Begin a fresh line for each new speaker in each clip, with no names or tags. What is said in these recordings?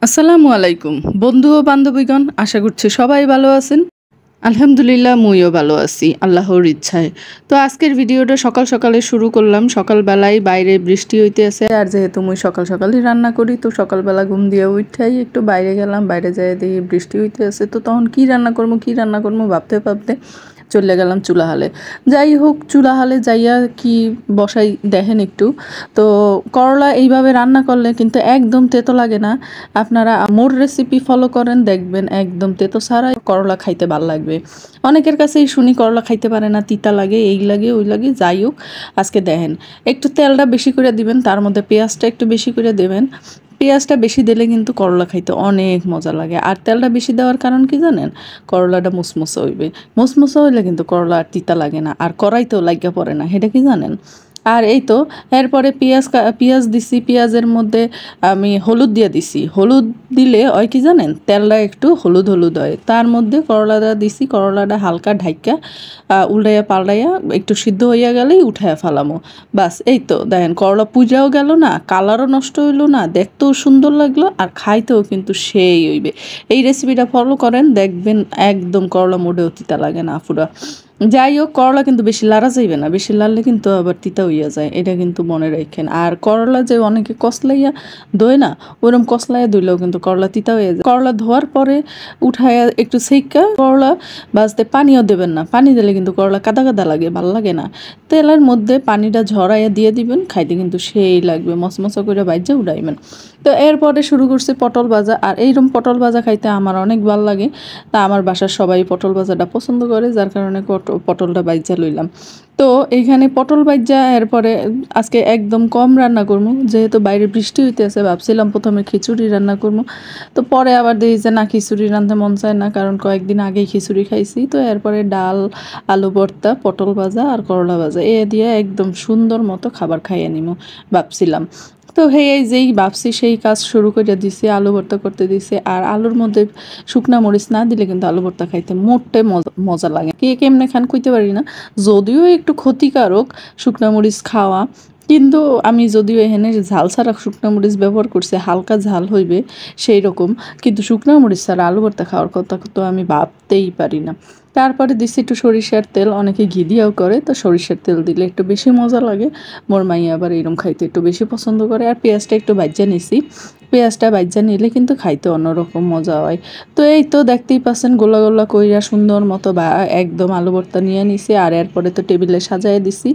আসসালামু আলাইকুম বন্ধু ও বান্ধবীগণ, আশা করছি সবাই ভালো আছেন। আলহামদুলিল্লাহ মুইও ভালো আছি আল্লাহর ইচ্ছায়। তো আজকের ভিডিওটা সকাল সকালে শুরু করলাম। সকালবেলায় বাইরে বৃষ্টি হইতে আছে, আর যেহেতু মুই সকাল সকালই রান্না করি, তো সকালবেলা ঘুম দিয়ে উঠাই একটু বাইরে গেলাম। বাইরে যেয়ে দেখি বৃষ্টি হইতে আছে, তো তখন কি রান্না করবো ভাবতে ভাবতে চলে গেলাম চুলাহালে। যাই হোক, চুলাহালে যাইয়া কি বসাই দেখেন একটু। তো করলা এইভাবে রান্না করলে কিন্তু একদম তেতো লাগে না। আপনারা মোর রেসিপি ফলো করেন, দেখবেন একদম তেতো ছাড়া করলা খাইতে ভাল লাগবে। অনেকের কাছেই শুনি করলা খাইতে পারে না, তিতা লাগে, এই লাগে ওই লাগে। যাই হোক, আজকে দেখেন একটু তেলটা বেশি করে দিবেন, তার মধ্যে পেঁয়াজটা একটু বেশি করে দেবেন। পেঁয়াজটা বেশি দিলে কিন্তু করলা খাইতে অনেক মজা লাগে। আর তেলটা বেশি দেওয়ার কারণ কি জানেন? করলাটা মুসমুসে হইবে। মুসমুসে হইলে কিন্তু করলা আর তিতা লাগে না, আর কড়াইতেও লাগিয়া পড়ে না, সেটা কি জানেন? আর এই তো এরপরে পেঁয়াজ দিছি। পেঁয়াজের মধ্যে আমি হলুদ দিয়ে দিছি। হলুদ দিলে হয় কি জানেন, তেলটা একটু হলুদ হলুদ হয়। তার মধ্যে করলাটা দিছি। করলাটা হালকা ঢাইকা উল্টাইয়া পাল্টাইয়া একটু সিদ্ধ হইয়া গেলেই উঠাইয়া ফেলামো। বাস, এই তো দেখেন করলা পুজাও গেল না, কালারও নষ্ট হইলো না, দেখতেও সুন্দর লাগলো, আর খাইতেও কিন্তু সেই হইবে। এই রেসিপিটা ফলো করেন, দেখবেন একদম করলা মোটেও তিতা লাগে না ফুরা। যাই হোক, করলা কিন্তু বেশি লাড়া যাইবে না, বেশি লাড়লে কিন্তু আবার তিতা হইয়া যায়, এটা কিন্তু মনে রাখেন। আর করলা যে অনেকে কসলাইয়া ধোয় না, ওরকম কসলাইয়া ধুইলেও কিন্তু করলা তিতা হয়ে যায়। করলা ধোয়ার পরে উঠাইয়া একটু সেকা করলা ভাজতে পানিও দেবেন না, পানি দিলে কিন্তু করলা কাদা কাদা লাগে, ভাল লাগে না। তেলের মধ্যে পানিটা ঝরাইয়া দিয়ে দিবেন, খাইতে কিন্তু সেই লাগবে, মচমচা করে বাইজা উড়াইবেন। তো এরপরে শুরু করছি পটল ভাজা। আর এইরকম পটল ভাজা খাইতে আমার অনেক ভাল লাগে। তা আমার বাসার সবাই পটল ভাজাটা পছন্দ করে, যার কারণে পটলটা বাইজা লইলাম। তো এইখানে পটল বাইজা এরপরে আজকে একদম কম রান্না করবো, যেহেতু বাইরে বৃষ্টি হইতেছে। ভাবছিলাম প্রথমে খিচুড়ি রান্না করবো, তো পরে আবার দেখি যে না, খিচুড়ি রাঁধতে মন চায় না, কারণ কয়েকদিন আগেই খিচুড়ি খাইছি। তো এরপরে ডাল, আলু ভর্তা, পটল ভাজা আর করলা ভাজা এ দিয়ে একদম সুন্দর মতো খাবার খাইয়ে নিমো ভাবছিলাম। তো এই যেই ভাবছি সেই কাজ শুরু করে দিছি, আলু ভর্তা করতে দিছি। আর আলুর মধ্যে শুকনা মরিচ না দিলে কিন্তু আলু ভর্তা খাইতে মোটে মজা লাগে। কে কেমনে খান কইতে পারি না, যদিও একটু ক্ষতিকারক শুকনা মরিচ খাওয়া। কিন্তু আমি যদিও এখানে ঝাল ছাড়া শুকনা মরিচ ব্যবহার করছি, হালকা ঝাল হইবে সেই রকম, কিন্তু শুকনা মরিচ ছাড়া আলু ভর্তা খাওয়ার কথা তো আমি ভাবতেই পারি না। তারপরে দিচ্ছি একটু সরিষার তেল, অনেকে ঘি দিয়েও করে, তো সরিষার তেল দিলে একটু বেশি মজা লাগে। মোর মাইয়া আবার এরকম খাইতে একটু বেশি পছন্দ করে। আর পেঁয়াজটা একটু ভাজ্যা নিছি, পেঁয়াজটা ভাজ্যা নিলে কিন্তু খাইতে অন্যরকম মজা হয়। তো এই তো দেখতেই পাচ্ছেন, গোলা গোলা কইরা সুন্দর মতো বা একদম আলু ভর্তা নিয়ে নিছি। আর এরপরে তো টেবিলে সাজাই দিছি।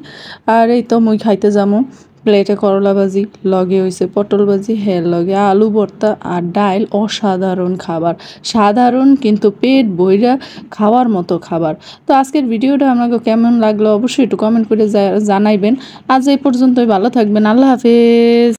আর এই তো মুই খাইতে যাবো। প্লেটে করলা ভাজি, লগে হয়েছে পটল ভাজি, লগে আলু ভর্তা আর ডাল। অসাধারণ খাবার, সাধারণ কিন্তু পেট বইরা খাওয়ার মতো খাবার। তো আজকের ভিডিওটা আপনাকে কেমন লাগলো অবশ্যই একটু কমেন্ট করে জানাইবেন। আজ এই পর্যন্তই, ভালো থাকবেন, আল্লাহ হাফেজ।